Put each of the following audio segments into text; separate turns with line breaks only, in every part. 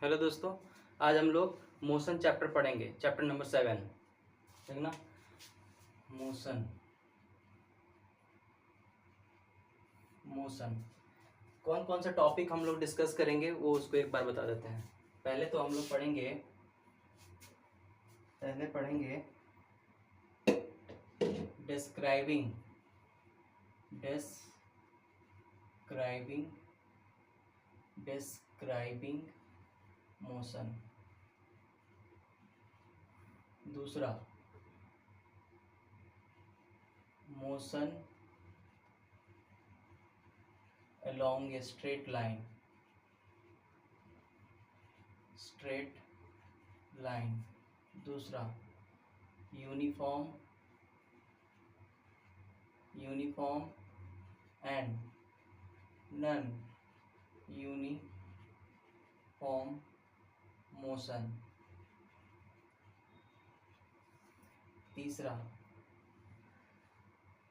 Hello दोस्तों, आज हम लोग मोशन चैप्टर पढ़ेंगे। चैप्टर नंबर 7 देखना। मोशन मोशन कौन कौन सा टॉपिक हम लोग डिस्कस करेंगे वो उसको एक बार बता देते हैं। पहले तो हम लोग पढ़ेंगे डिस्क्राइबिंग डिस्क्राइबिंग डिस्क्राइबिंग मोशन। दूसरा, motion along a straight line। दूसरा, uniform and non uniform motion. तीसरा,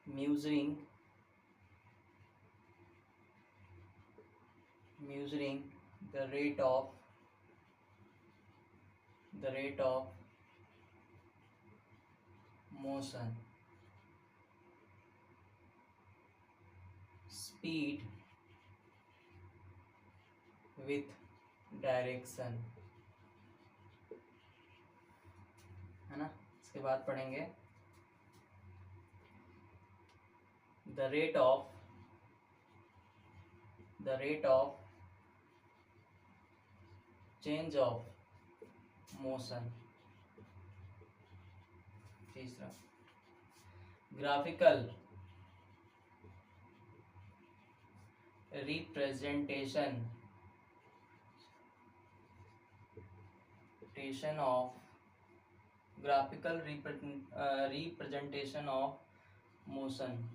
measuring the rate of motion, speed with direction, है ना। इसके बाद पढ़ेंगे the rate of change of motion। तीसरा, graphical representation of motion,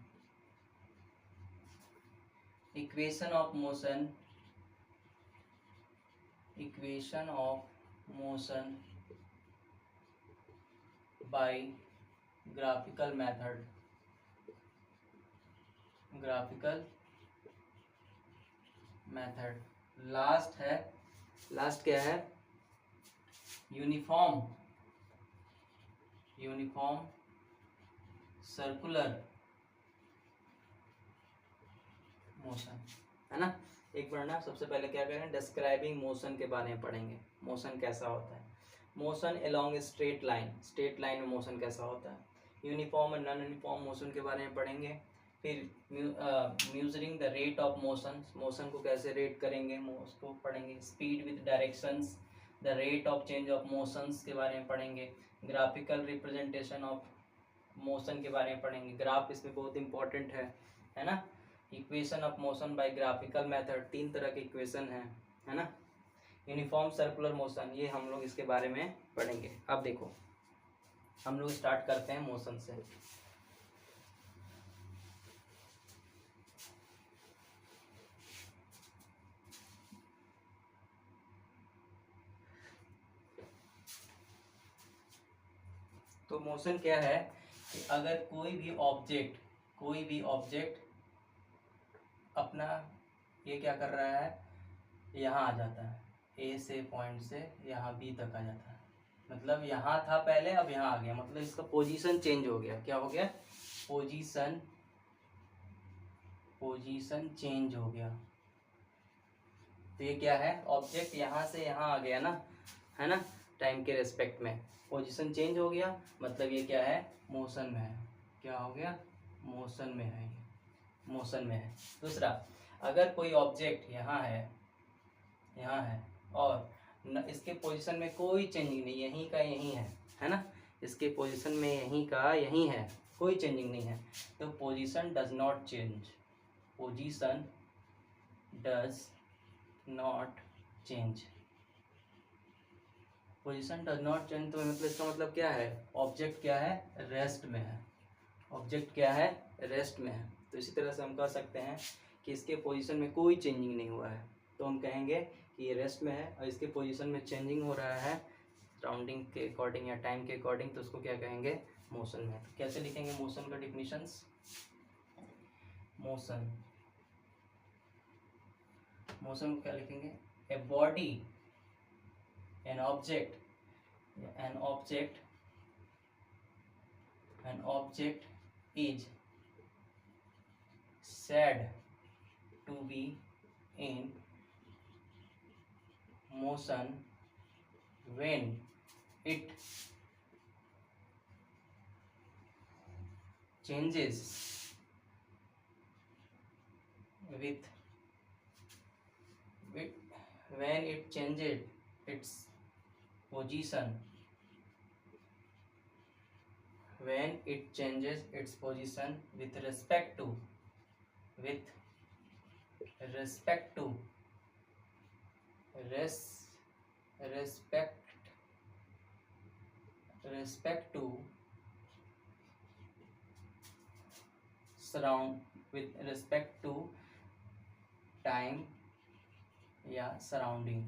equation of motion by graphical method। Last क्या है, यूनिफॉर्म सर्कुलर मोशन, है ना। एक बार ना सबसे पहले क्या करें, डिस्क्राइबिंग मोशन के बारे में पढ़ेंगे। मोशन कैसा होता है, मोशन अलोंग स्ट्रेट लाइन में मोशन कैसा होता है। यूनिफॉर्म और नॉन यूनिफॉर्म मोशन के बारे में पढ़ेंगे। फिर measuring the rate of motion को कैसे रेट करेंगे उसको पढ़ेंगे। Speed with directions, the rate of change of motions के बारे में पढ़ेंगे। ग्राफिकल रिप्रेजेंटेशन ऑफ मोशन के बारे में पढ़ेंगे। ग्राफ इसमें बहुत इंपॉर्टेंट है ना। Equation of motion by graphical method, 3 तरह के इक्वेशन है ना। यूनिफॉर्म सर्कुलर मोशन, ये हम लोग इसके बारे में पढ़ेंगे। अब देखो हम लोग स्टार्ट करते हैं मोशन से। तो मोशन क्या है कि अगर कोई भी ऑब्जेक्ट अपना ये क्या कर रहा है, यहाँ आ जाता है, ए से पॉइंट से यहाँ बी तक आ जाता है। मतलब यहाँ था पहले, अब यहाँ आ गया, मतलब इसका पोजीशन चेंज हो गया। क्या हो गया, पोजीशन चेंज हो गया। तो ये क्या है, ऑब्जेक्ट यहाँ से यहाँ आ गया ना, है ना। टाइम के रेस्पेक्ट में पोजीशन चेंज हो गया, मतलब ये क्या है, मोशन में है। क्या हो गया, मोशन में है, मोशन में है। दूसरा, अगर कोई ऑब्जेक्ट यहाँ है और इसके पोजीशन में कोई चेंजिंग नहीं, यहीं का यहीं है ना। इसके पोजीशन में यहीं का यहीं है, कोई चेंजिंग नहीं है, तो position does not change. Position does not change तो मतलब इसका मतलब क्या है, ऑब्जेक्ट क्या है, रेस्ट में है। ऑब्जेक्ट क्या है, रेस्ट में है। तो इसी तरह से हम कह सकते हैं कि इसके पोजीशन में कोई चेंजिंग नहीं हुआ है, तो हम कहेंगे कि ये रेस्ट में है। और इसके पोजीशन में चेंजिंग हो रहा है सराउंडिंग के अकॉर्डिंग या टाइम के अकॉर्डिंग, तो उसको क्या कहेंगे, मोशन में। तो कैसे लिखेंगे मोशन का डिफिनीशंस। मोशन को क्या लिखेंगे, a body an object is said to be in motion when it changes with when it changes its position with respect to res, respect to surround with respect to time या surrounding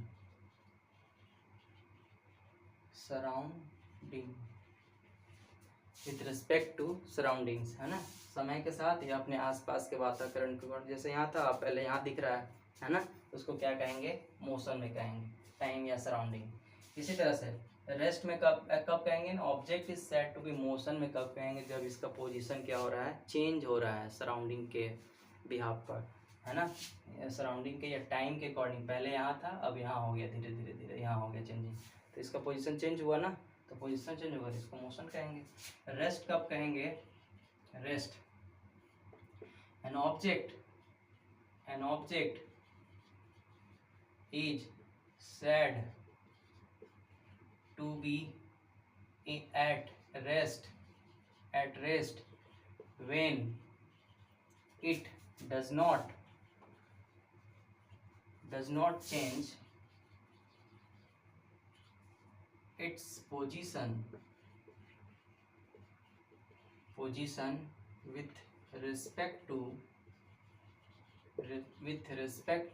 with respect to surroundings, है ना, समय के साथ या अपने आसपास के वातावरण के, जैसे यहाँ था पहले यहाँ दिख रहा है ना, उसको क्या कहेंगे, मोशन में कहेंगे, टाइम या सराउंडिंग। इसी तरह से रेस्ट में कब कहेंगे, object is said to be motion में कब कहेंगे, जब इसका पोजीशन क्या हो रहा है, चेंज हो रहा है सराउंडिंग के बिहाफ पर, है ना, सराउंडिंग के या टाइम के अकॉर्डिंग। पहले यहाँ था, अब यहाँ हो गया, धीरे धीरे धीरे यहाँ हो गया चेंजिंग, तो इसका पोजीशन चेंज हुआ ना, तो पोजीशन चेंज होगा, इसको मोशन कहेंगे। रेस्ट कब कहेंगे, rest an object is said to be at rest when it does not change its position with respect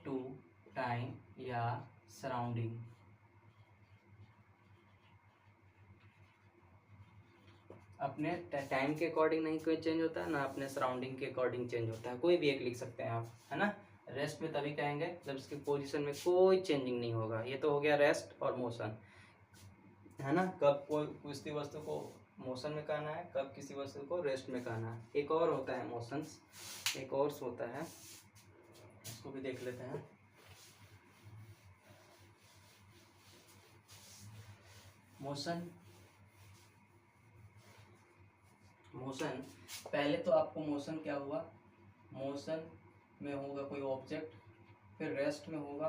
to time या सराउंडिंग। अपने टाइम के अकॉर्डिंग नहीं कोई चेंज होता है ना, अपने सराउंडिंग के अकॉर्डिंग चेंज होता है, कोई भी एक लिख सकते हैं आप, है ना। रेस्ट में तभी कहेंगे जब इसकी पोजीशन में कोई चेंजिंग नहीं होगा। ये तो हो गया रेस्ट और मोशन, है ना, कब कोई किसी वस्तु को मोशन में कहना है, कब किसी वस्तु को रेस्ट में कहना है। एक और होता है मोशंस, एक और होता है, इसको भी देख लेते हैं। मोशन पहले तो आपको मोशन क्या हुआ, मोशन में होगा कोई ऑब्जेक्ट, फिर रेस्ट में होगा,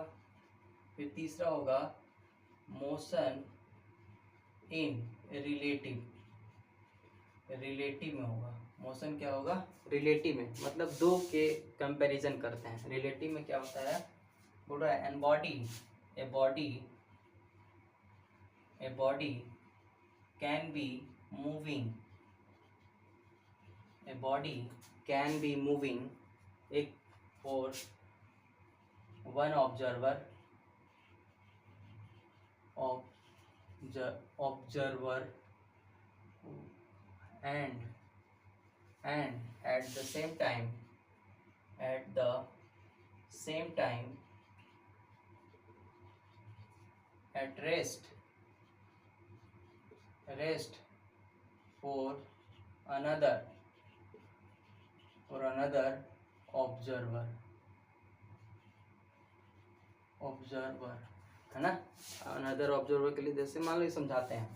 फिर तीसरा होगा मोशन इन रिलेटिव में होगा। मोशन क्या होगा, रिलेटिव में, मतलब दो के कंपैरिजन करते हैं। रिलेटिव में क्या होता है, बोल रहा है a body can be moving, a body can be moving for one observer and at the same time at rest for another observer, है ना। अनदर ऑब्जर्वर के लिए जैसे मान लो ये समझाते हैं,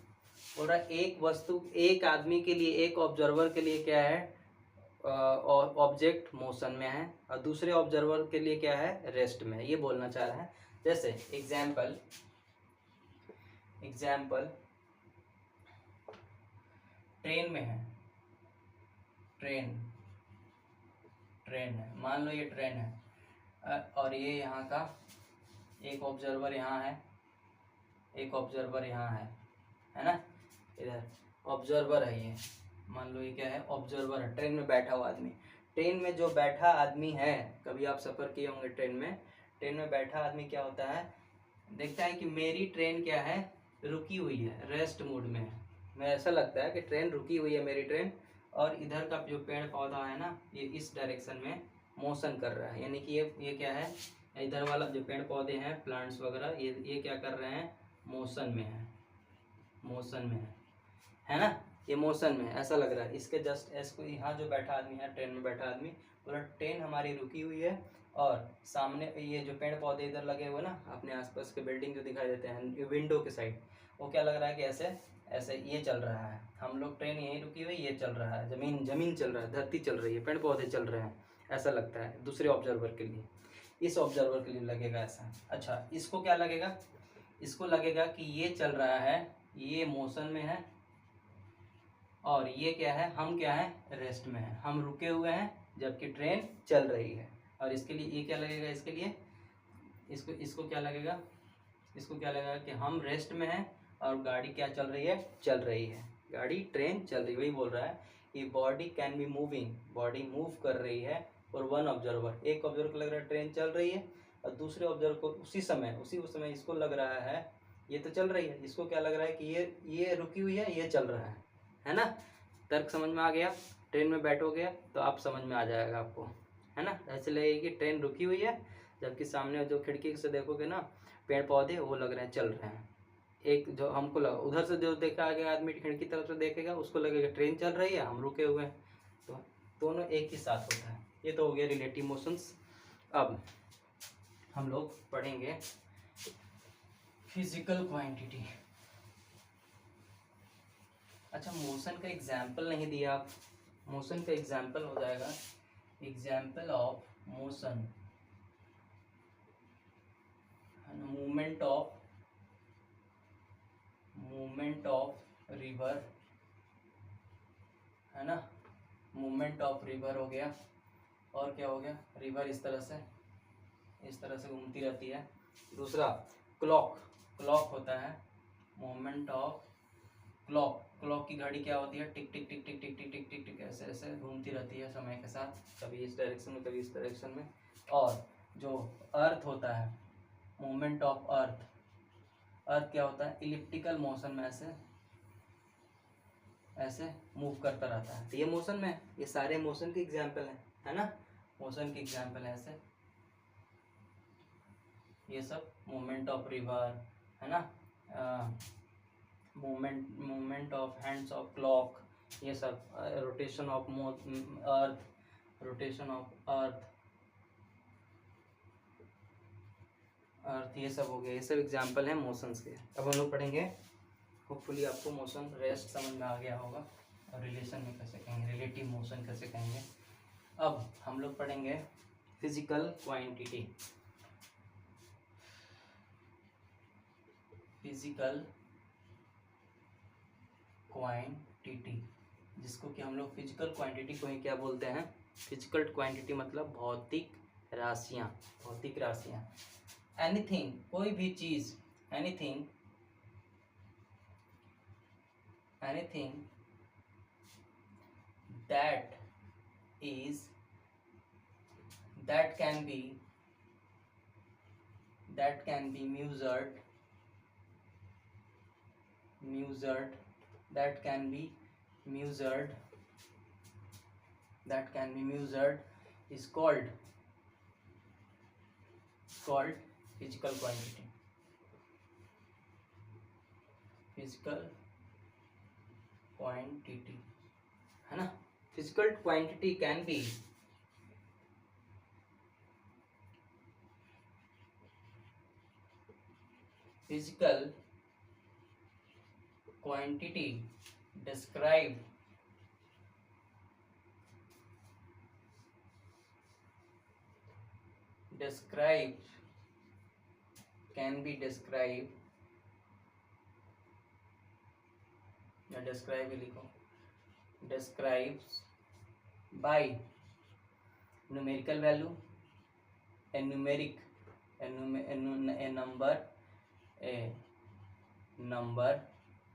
बोल रहा है एक वस्तु, एक आदमी के लिए, एक ऑब्जर्वर के लिए क्या है, ऑब्जेक्ट मोशन में है, और दूसरे ऑब्जर्वर के लिए क्या है, रेस्ट में है। ये बोलना चाह रहा है। जैसे एग्जाम्पल ट्रेन में है, ट्रेन है, मान लो ये ट्रेन है, और ये यहाँ का एक ऑब्जर्वर यहाँ है, एक ऑब्जर्वर यहाँ है ना, इधर ऑब्जर्वर है ये, मान लो ये क्या है, ऑब्जर्वर है, ट्रेन में बैठा हुआ आदमी। ट्रेन में जो बैठा आदमी है, कभी आप सफ़र किए होंगे ट्रेन में बैठा आदमी क्या होता है, देखता है कि मेरी ट्रेन क्या है, रुकी हुई है, रेस्ट मोड में है। मैं ऐसा लगता है कि ट्रेन रुकी हुई है मेरी ट्रेन, और इधर का जो पेड़ पौधा है ना, ये इस डायरेक्शन में मोशन कर रहा है, यानी कि ये क्या है, इधर वाला जो पेड़ पौधे हैं, प्लांट्स वगैरह, ये क्या कर रहे हैं, मोशन में है, मोशन में है ना, ये मोशन में है, ऐसा लग रहा है। इसके जस्ट इसको यहाँ जो बैठा आदमी है, ट्रेन में बैठा आदमी, पूरा ट्रेन हमारी रुकी हुई है और सामने ये जो पेड़ पौधे इधर लगे हुए ना, अपने आसपास के बिल्डिंग जो दिखाई देते हैं विंडो के साइड, वो क्या लग रहा है कि ऐसे ऐसे ये चल रहा है। हम लोग ट्रेन यहीं रुकी हुई, ये चल रहा है, जमीन चल रहा है, धरती चल रही है, पेड़ पौधे चल रहे हैं, ऐसा लगता है दूसरे ऑब्जर्वर के लिए। इस ऑब्जर्वर के लिए लगेगा ऐसा। अच्छा, इसको क्या लगेगा, इसको लगेगा कि ये चल रहा है, ये मोशन में है, और ये क्या है, हम क्या है, रेस्ट में है, हम रुके हुए हैं जबकि ट्रेन चल रही है। और इसके लिए ये क्या लगेगा, इसके लिए इसको क्या लगेगा, इसको क्या लगेगा कि हम रेस्ट में हैं और गाड़ी क्या चल रही है, चल रही है, गाड़ी ट्रेन चल रही है। वही बोल रहा है कि body can be moving, body move कर रही है, और वन ऑब्जर्वर, एक ऑब्जर्वर को लग रहा है ट्रेन चल रही है, और दूसरे ऑब्जर्वर को उसी समय इसको लग रहा है ये तो चल रही है, इसको क्या लग रहा है कि ये रुकी हुई है, ये चल रहा है ना। तर्क समझ में आ गया, ट्रेन में बैठोगे तो आप समझ में आ जाएगा आपको, है ना। ऐसे लगेगी कि ट्रेन रुकी हुई है, जबकि सामने जो खिड़की से देखोगे ना पेड़ पौधे, वो लग रहे हैं चल रहे हैं। एक जो हमको लगा उधर से जो देखा गया आदमी खिड़की तरफ से देखेगा, उसको लगेगा ट्रेन चल रही है, हम रुके हुए हैं, तो दोनों एक ही साथ होता है। ये तो हो गया रिलेटिव मोशंस। अब हम लोग पढ़ेंगे फिजिकल क्वांटिटी। अच्छा, मोशन का एग्जाम्पल नहीं दिया आप, मोशन का एग्जाम्पल हो जाएगा, example of motion, movement of river, है ना, मूवमेंट ऑफ रिवर हो गया। और क्या हो गया, रिवर इस तरह से घूमती रहती है। दूसरा क्लॉक होता है, मूवमेंट ऑफ क्लॉक की घड़ी क्या होती है, टिक टिक टिक टिक टिक टिक टिक टिक टिक ऐसे ऐसे घूमती रहती है समय के साथ, कभी इस डायरेक्शन में कभी इस डायरेक्शन में। और जो अर्थ होता है, मूवमेंट ऑफ अर्थ क्या होता है, इलिप्टिकल मोशन में ऐसे मूव करता रहता है, तो ये मोशन में है। ये सारे मोशन के एग्जाम्पल है ना, मोशन के एग्जाम्पल है ऐसे, ये सब मूवमेंट ऑफ रिवर, है ना, movement of hands of clock, ये सब रोटेशन ऑफ अर्थ, ये सब हो गया, ये सब एग्जाम्पल है मोशंस के। अब हम लोग पढ़ेंगे, होपफुली आपको मोशन रेस्ट समझ में आ गया होगा, और रिलेशन में कैसे कहेंगे, रिलेटिव मोशन कैसे कहेंगे। अब हम लोग पढ़ेंगे फिजिकल क्वांटिटी। फिजिकल क्वांटिटी, जिसको कि हम लोग फिजिकल क्वांटिटी को ही क्या बोलते हैं, फिजिकल क्वांटिटी मतलब भौतिक राशियाँ, भौतिक राशियाँ। एनीथिंग, कोई भी चीज़, anything that can be measured, is called physical quantity. है ना, physical quantity can be physical quantity described can be described, या describe ही लिखो, describes by numerical value, a number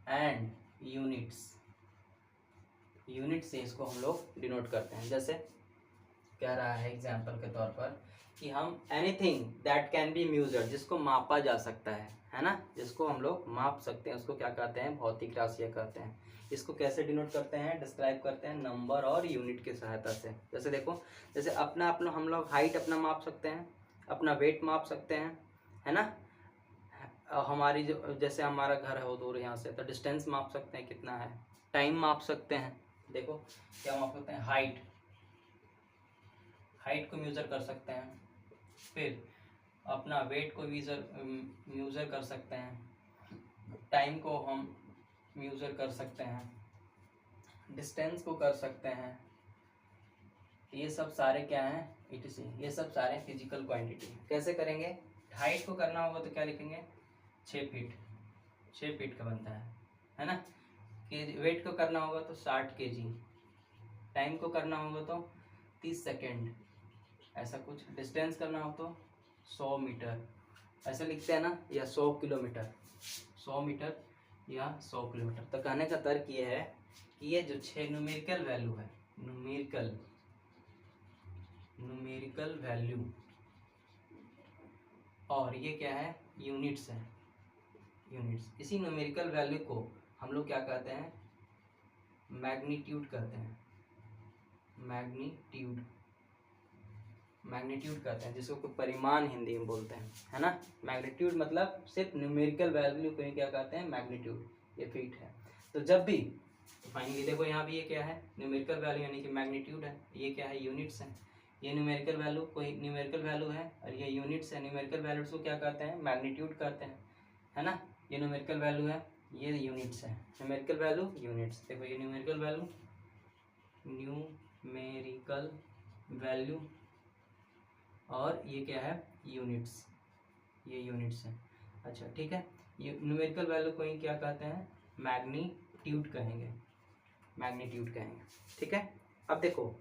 and units से इसको हम लोग डिनोट करते हैं। जैसे कह रहा है एग्जाम्पल के तौर पर कि हम anything that can be measured, जिसको मापा जा सकता है ना, जिसको हम लोग माप सकते हैं, उसको क्या कहते हैं, भौतिक राशियाँ कहते हैं। इसको कैसे डिनोट करते हैं, डिस्क्राइब करते हैं नंबर और यूनिट की सहायता से। जैसे देखो, जैसे अपना हम लोग हाइट अपना माप सकते हैं, अपना वेट माप सकते हैं, है ना, हमारी जो जैसे हमारा घर है वो दूर यहाँ से, तो डिस्टेंस माप सकते हैं कितना है, टाइम माप सकते हैं, देखो क्या माप सकते हैं, हाइट, हाइट को मेजर कर सकते हैं, फिर अपना वेट को मेजर कर सकते हैं, टाइम को हम मेजर कर सकते हैं, डिस्टेंस को कर सकते हैं। ये सब सारे क्या हैं, etc, ये सब सारे फिजिकल क्वांटिटी। कैसे करेंगे, हाइट को करना होगा तो क्या लिखेंगे, 6 फीट, 6 फीट का बनता है ना। कि वेट को करना होगा तो 60 kg, टाइम को करना होगा तो 30 सेकेंड, ऐसा कुछ। डिस्टेंस करना हो तो 100 मीटर, ऐसा लिखते हैं ना, या 100 किलोमीटर, 100 मीटर या 100 किलोमीटर। तो कहने का तर्क ये है कि ये जो 6 न्यूमेरिकल वैल्यू है, न्यूमेरिकल वैल्यू, और ये क्या है, यूनिट्स है, यूनिट्स। इसी न्यूमेरिकल वैल्यू को हम लोग क्या कहते हैं, मैग्नीट्यूड कहते हैं, मैग्नीट्यूड कहते हैं, जिसको परिमाण हिंदी में बोलते हैं, है ना। मैग्नीट्यूड मतलब सिर्फ न्यूमेरिकल वैल्यू को ही क्या कहते हैं, मैग्नीट्यूड। ये फीट है। तो जब भी फाइनली देखो यहाँ भी ये क्या है, न्यूमेरिकल वैल्यू यानी कि मैग्नीट्यूड है, ये क्या है, यूनिट्स है। ये न्यूमेरिकल वैल्यू कोई न्यूमेरिकल वैल्यू है और ये यूनिट्स है। न्यूमेरिकल वैल्यूज को क्या कहते हैं, मैग्नीट्यूड कहते हैं, है ना। ये न्यूमेरिकल वैल्यू है, ये यूनिट्स है। Numerical value, units. देखो ये न्यूमेरिकल वैल्यू, न्यूमेरिकल वैल्यू, और ये क्या है, यूनिट्स, ये यूनिट्स है। अच्छा ठीक है, ये न्यूमेरिकल वैल्यू को ही क्या कहते हैं, मैग्नीट्यूड कहेंगे, मैग्नीट्यूड कहेंगे, ठीक है। अब देखो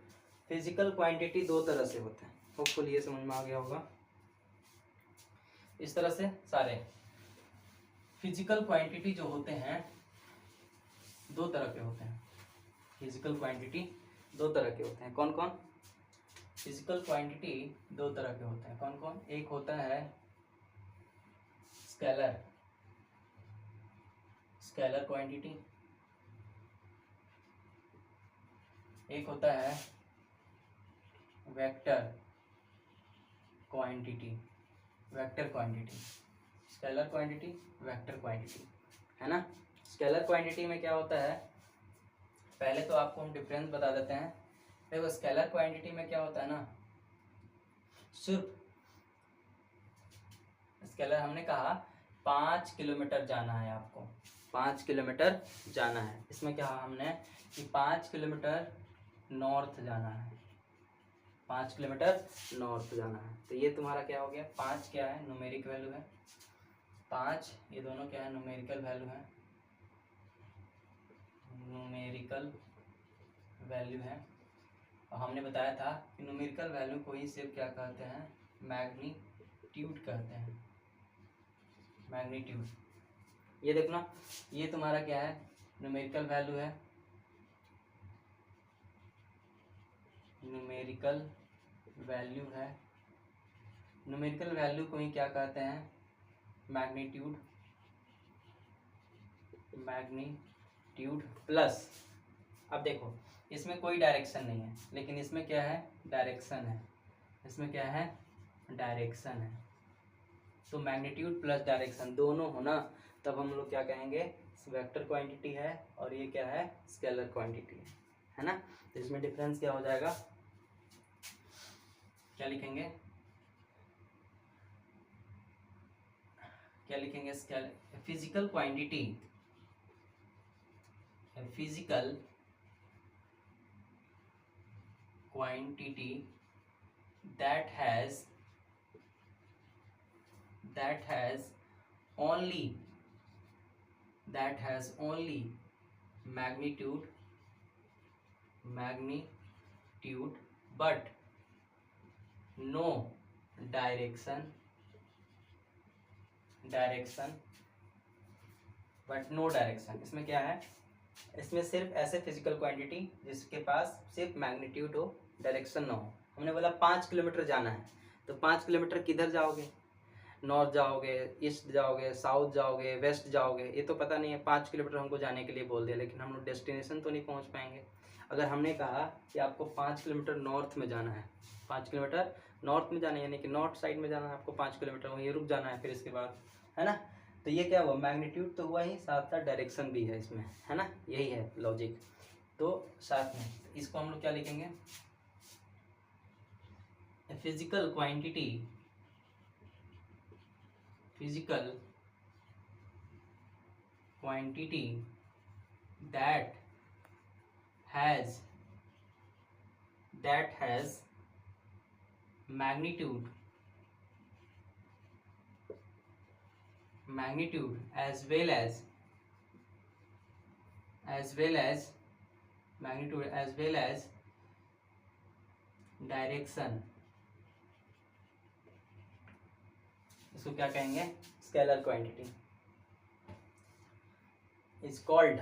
फिजिकल क्वांटिटी दो तरह से होता है, होपफुली ये समझ में आ गया होगा। इस तरह से सारे फिजिकल क्वांटिटी जो होते हैं दो तरह के होते हैं। फिजिकल क्वांटिटी दो तरह के होते हैं, कौन कौन, फिजिकल क्वांटिटी दो तरह के होते हैं, कौन कौन। एक होता है स्केलर, स्केलर क्वांटिटी, एक होता है vector quantity, vector quantity. Scalar quantity, vector quantity, है ना। स्केलर क्वांटिटी में क्या होता है, पहले तो आपको हम डिफरेंस बता देते हैं। देखो स्केलर क्वांटिटी में क्या होता है ना, सिर्फ स्केलर हमने कहा 5 किलोमीटर जाना है आपको, 5 किलोमीटर जाना है। इसमें क्या हमने कि 5 किलोमीटर नॉर्थ जाना है, 5 किलोमीटर नॉर्थ जाना है। तो ये तुम्हारा क्या हो गया, 5 क्या है, न्यूमेरिक वैल्यू है, 5 ये दोनों क्या है, न्यूमेरिकल वैल्यू है, न्यूमेरिकल वैल्यू है। और हमने बताया था कि न्यूमेरिकल वैल्यू को ही सिर्फ क्या कहते हैं, मैग्नीट्यूड कहते हैं, मैग्नीट्यूड। ये देखना, ये तुम्हारा क्या है, न्यूमेरिकल वैल्यू है, न्यूमेरिकल वैल्यू है। न्यूमेरिकल वैल्यू को ही क्या कहते हैं, मैग्नीट्यूड, मैग्नीट्यूड प्लस। अब देखो इसमें कोई डायरेक्शन नहीं है, लेकिन इसमें क्या है, डायरेक्शन है, इसमें क्या है, डायरेक्शन है। तो मैग्नीट्यूड प्लस डायरेक्शन दोनों हो ना, तब हम लोग क्या कहेंगे, वेक्टर क्वांटिटी है, और ये क्या है, स्केलर क्वांटिटी है ना। तो इसमें डिफरेंस क्या हो जाएगा, क्या लिखेंगे, क्या लिखेंगे, scalar physical quantity, physical quantity that has only magnitude but no direction but no direction। इसमें क्या है, इसमें सिर्फ ऐसे फिजिकल क्वांटिटी जिसके पास सिर्फ मैग्नीट्यूड हो, डायरेक्शन ना हो। हमने बोला 5 किलोमीटर जाना है, तो 5 किलोमीटर किधर जाओगे, नॉर्थ जाओगे, ईस्ट जाओगे, साउथ जाओगे, वेस्ट जाओगे, ये तो पता नहीं है। 5 किलोमीटर हमको जाने के लिए बोल दिया, लेकिन हम लोग डेस्टिनेशन तो नहीं पहुंच पाएंगे। अगर हमने कहा कि आपको 5 किलोमीटर नॉर्थ में जाना है, 5 किलोमीटर नॉर्थ में जाना है, यानी कि नॉर्थ साइड में जाना है आपको 5 किलोमीटर, वहीं रुक जाना है फिर इसके बाद, है ना। तो तो ये क्या हुआ, मैग्नीट्यूड तो हुआ ही, साथ साथ डायरेक्शन भी है इसमें, है ना, यही है लॉजिक। तो साथ में इसको हम लोग क्या लिखेंगे, physical quantity, physical quantity that has magnitude as well as magnitude as well as direction, इसको क्या कहेंगे, scalar quantity is called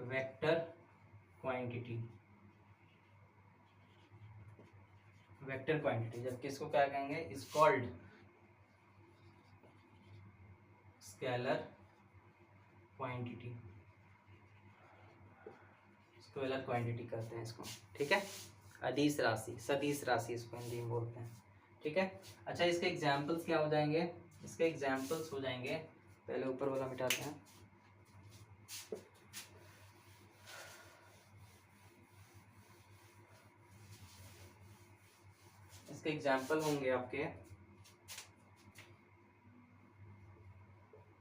vector quantity, vector quantity, जबकि इसको क्या कहेंगे, is called scalar quantity, scalar quantity कहते हैं इसको, ठीक है। अदिश राशि, सदिश राशि इसको हिंदी में बोलते हैं, ठीक है। अच्छा, इसके एग्जाम्पल्स क्या हो जाएंगे, इसके एग्जाम्पल्स हो जाएंगे, पहले ऊपर वाला मिटाते हैं। इसके एग्जाम्पल होंगे आपके,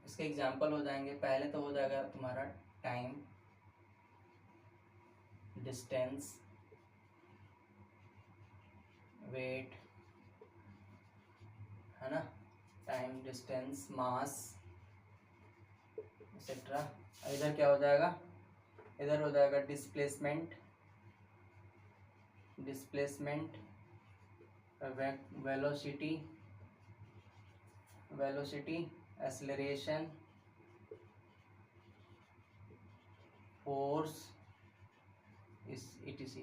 इसके एग्जाम्पल हो जाएंगे, पहले तो हो जाएगा तुम्हारा टाइम, डिस्टेंस, वेट, है ना, टाइम, डिस्टेंस, मास एक्सेट्रा। इधर क्या हो जाएगा, इधर हो जाएगा डिस्प्लेसमेंट, वेलोसिटी, एक्सेलरेशन, फोर्स, इस ETC,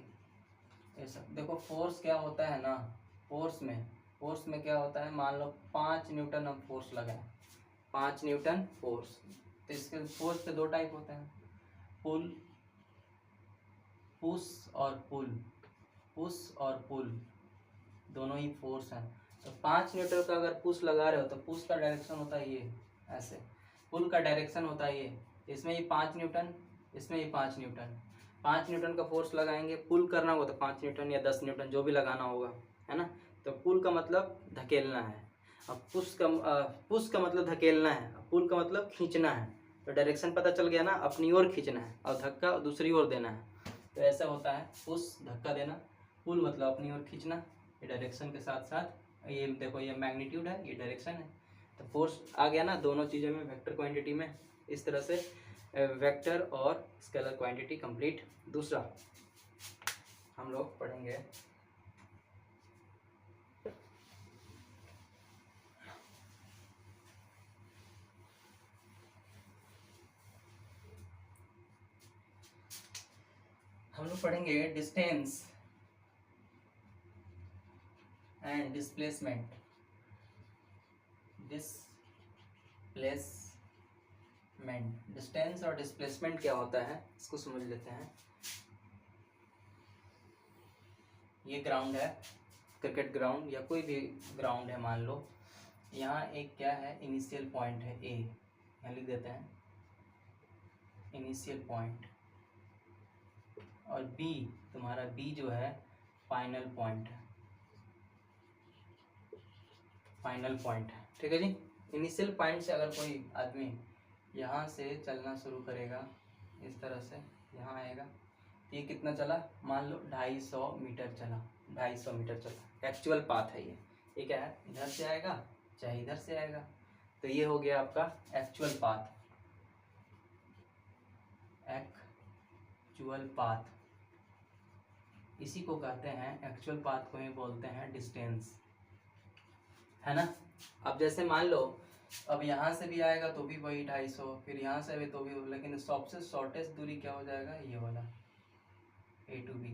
ये सब। देखो फोर्स क्या होता है ना, फोर्स में क्या होता है, मान लो 5 न्यूटन हम फोर्स लगाए, 5 न्यूटन फोर्स, तो इसके फोर्स के 2 टाइप होते हैं, पुश और पुल, दोनों ही फोर्स हैं। तो 5 न्यूटन का अगर पुश लगा रहे हो तो पुश का डायरेक्शन होता है ये ऐसे, पुल का डायरेक्शन होता है ये, इसमें ही 5 न्यूटन, इसमें ही 5 न्यूटन, 5 न्यूटन का फोर्स लगाएंगे, पुल करना होगा तो 5 न्यूटन या 10 न्यूटन जो भी लगाना होगा, है ना। तो पुल का मतलब धकेलना है, अब पुश का मतलब धकेलना है, पुल का मतलब खींचना है। तो डायरेक्शन पता चल गया ना, अपनी ओर खींचना है और धक्का दूसरी ओर देना है। तो ऐसा होता है, पुश धक्का देना, पुल मतलब अपनी ओर खींचना, ये डायरेक्शन के साथ साथ, ये देखो ये मैग्नीट्यूड है, ये डायरेक्शन है। तो फोर्स आ गया ना दोनों चीज़ों में, वेक्टर क्वांटिटी में। इस तरह से वेक्टर और स्केलर क्वांटिटी कंप्लीट। दूसरा हम लोग पढ़ेंगे डिस्टेंस एंड डिस्प्लेसमेंट। डिस्टेंस और डिस्प्लेसमेंट क्या होता है इसको समझ लेते हैं। ये ग्राउंड है, क्रिकेट ग्राउंड या कोई भी ग्राउंड है, मान लो यहाँ एक क्या है, इनिशियल पॉइंट है ए, यहाँ लिख देते हैं इनिशियल पॉइंट, और बी, तुम्हारा बी जो है फाइनल पॉइंट है, ठीक है जी। इनिशियल पॉइंट से अगर कोई आदमी यहाँ से चलना शुरू करेगा, इस तरह से यहाँ आएगा, ये कितना चला, मान लो 250 मीटर चला, 250 मीटर चला, एक्चुअल पाथ है ये क्या है, इधर से आएगा चाहे इधर से आएगा, तो ये हो गया आपका एक्चुअल पाथ, इसी को कहते हैं, एक्चुअल पाथ को ही बोलते हैं डिस्टेंस, है ना। अब जैसे मान लो अब यहाँ से भी आएगा तो भी वही 250, फिर यहाँ से भी तो भी, लेकिन सबसे शॉर्टेस्ट दूरी क्या हो जाएगा, ये वाला ए टू बी,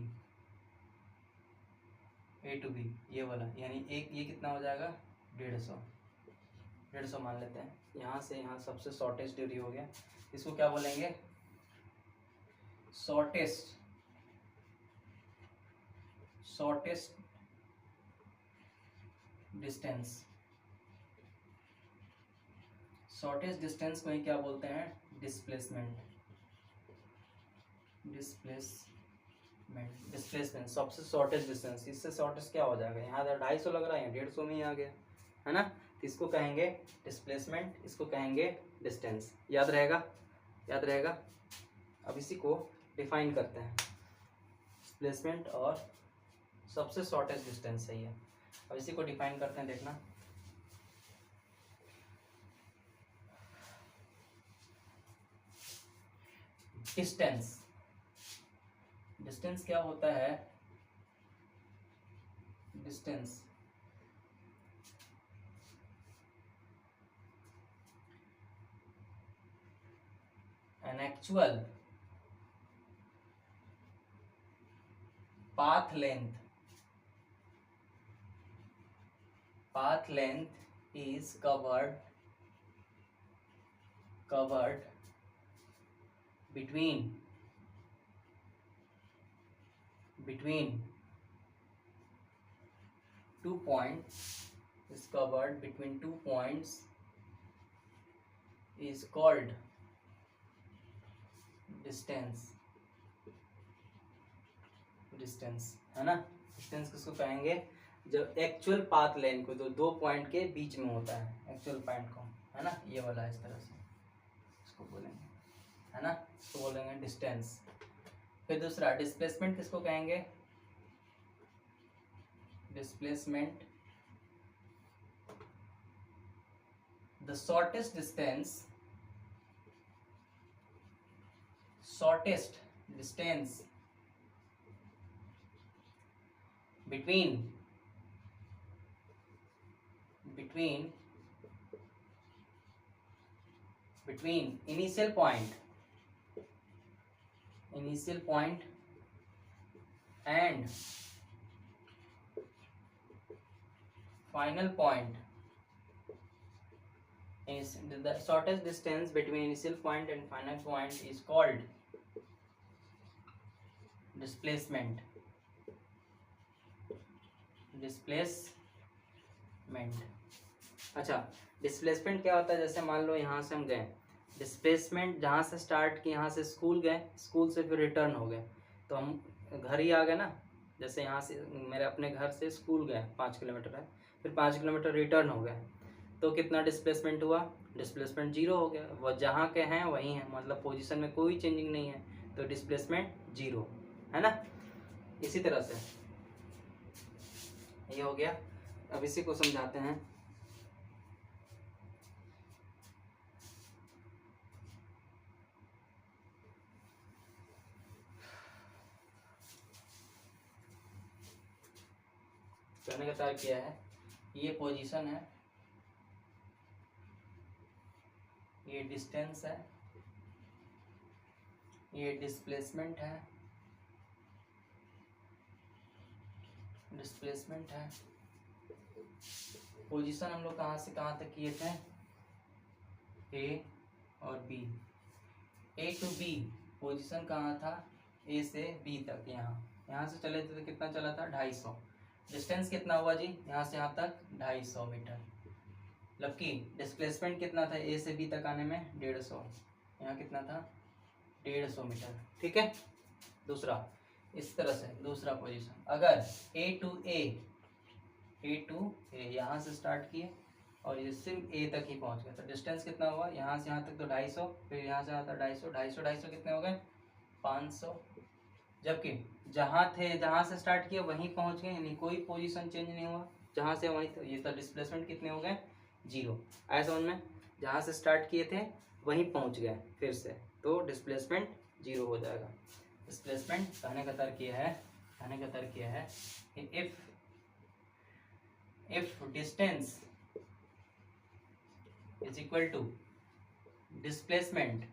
ये वाला, यानी एक, ये कितना हो जाएगा 150 मान लेते हैं। यहाँ से यहाँ सबसे शॉर्टेस्ट दूरी हो गया, इसको क्या बोलेंगे, शॉर्टेस्ट डिस्टेंस, शॉर्टेस्ट डिस्टेंस को ही क्या बोलते हैं, डिस्प्लेसमेंट। डिस्प्लेसमेंट सबसे शॉर्टेस्ट डिस्टेंस, इससे शॉर्टेस्ट क्या हो जाएगा, यहाँ 250 लग रहा है, 150 में ही आ गया है ना, तो इसको कहेंगे डिस्प्लेसमेंट, इसको कहेंगे डिस्टेंस। याद रहेगा, याद रहेगा। अब इसी को डिफाइन करते हैं, डिस्प्लेसमेंट और सबसे शॉर्टेस्ट डिस्टेंस सही है। अब इसी को डिफाइन करते हैं, देखना। डिस्टेंस, डिस्टेंस क्या होता है, distance an actual path length is covered between two points, is covered between two points is called distance. Distance है ना, डिस्टेंस किसको कहेंगे, जब एक्चुअल पाथ लेन को जो दो पॉइंट के बीच में होता है, एक्चुअल पॉइंट को, है ना, ये वाला इस तरह से इसको बोलेंगे, है ना, इसको बोलेंगे डिस्टेंस। फिर दूसरा डिस्प्लेसमेंट किसको कहेंगे, displacement the shortest distance between initial point and final point is the shortest distance between initial point and final point is called displacement। अच्छा, डिस्प्लेसमेंट क्या होता है, जैसे मान लो यहाँ से हम गए, डिस्प्लेसमेंट जहाँ से स्टार्ट किए, यहाँ से स्कूल गए, स्कूल से फिर रिटर्न हो गए, तो हम घर ही आ गए ना। जैसे यहाँ से मेरे अपने घर से स्कूल गए 5 किलोमीटर है, फिर 5 किलोमीटर रिटर्न हो गए, तो कितना डिस्प्लेसमेंट हुआ, डिस्प्लेसमेंट 0 हो गया। वह जहाँ के हैं वहीं हैं, मतलब पोजीशन में कोई चेंजिंग नहीं है, तो डिस्प्लेसमेंट 0 है ना। इसी तरह से ये हो गया। अब इसी को समझाते हैं। कहने का कार्य किया है, ये पोजीशन है, ये डिस्टेंस है, ये डिस्प्लेसमेंट है, पोजीशन हम लोग कहाँ से कहाँ तक किए थे, ए और B, A to B position कहाँ था, ए से बी तक, यहाँ से चले थे तो कितना चला था, 250। डिस्टेंस कितना हुआ जी, यहाँ से यहाँ तक 250 मीटर, जबकि डिस्प्लेसमेंट कितना था, ए से बी तक आने में 150, यहाँ कितना था, 150 मीटर। ठीक है। दूसरा इस तरह से, दूसरा पोजीशन, अगर ए टू ए यहाँ से स्टार्ट किए और ये सिर्फ ए तक ही पहुँच गया, तो डिस्टेंस कितना हुआ, यहाँ से यहाँ तक तो 250, फिर यहाँ से यहाँ तक 250 कितने हो गए, 500। जबकि जहाँ से स्टार्ट किया वहीं पहुँच गए, यानी कोई पोजीशन चेंज नहीं हुआ, जहाँ से वहीं, तो ये तो डिस्प्लेसमेंट कितने हो गए, 0। ऐसा समझ में, जहाँ से स्टार्ट किए थे वहीं पहुँच गए फिर से, तो डिस्प्लेसमेंट 0 हो जाएगा। डिस्प्लेसमेंट कहने का तर्क यह है कि if distance is equal to displacement,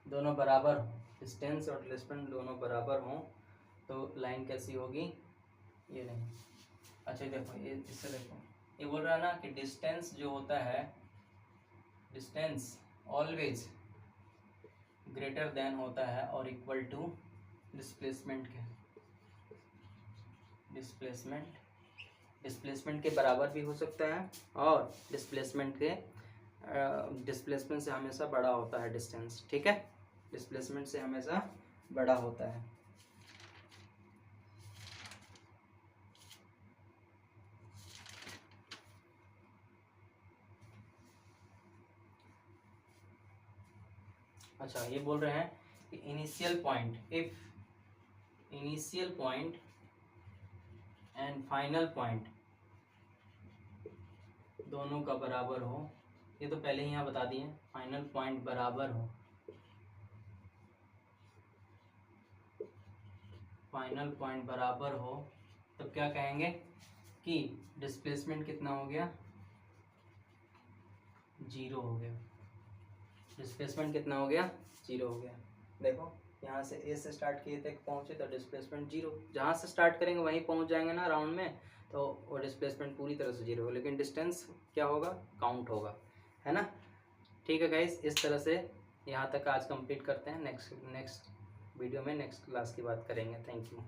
दोनों बराबर हो, डिस्टेंस और डिस्प्लेसमेंट दोनों बराबर हों, तो लाइन कैसी होगी, ये नहीं। अच्छा देखो, ये इससे देखो, ये बोल रहा है ना कि डिस्टेंस जो होता है, डिस्टेंस ऑलवेज ग्रेटर देन होता है और इक्वल टू डिस्प्लेसमेंट के, डिस्प्लेसमेंट के बराबर भी हो सकता है और डिस्प्लेसमेंट से हमेशा बड़ा होता है डिस्टेंस, ठीक है, डिस्प्लेसमेंट से हमेशा बड़ा होता है। अच्छा, ये बोल रहे हैं कि initial point, if initial point and final point दोनों का बराबर हो, ये तो पहले ही यहाँ बता दिए, फाइनल पॉइंट बराबर हो, फाइनल पॉइंट बराबर हो, तब क्या कहेंगे कि डिस्प्लेसमेंट कितना हो गया, 0 हो गया। डिस्प्लेसमेंट कितना हो गया, 0 हो गया। देखो यहाँ से ए से स्टार्ट किए तक पहुँचे तो डिस्प्लेसमेंट 0, जहाँ से स्टार्ट करेंगे वहीं पहुँच जाएंगे ना राउंड में, तो वो डिस्प्लेसमेंट पूरी तरह से 0 हो, लेकिन डिस्टेंस क्या होगा, काउंट होगा, है ना। ठीक है गाइस, इस तरह से यहाँ तक आज कंप्लीट करते हैं। नेक्स्ट वीडियो में नेक्स्ट क्लास की बात करेंगे। Thank you.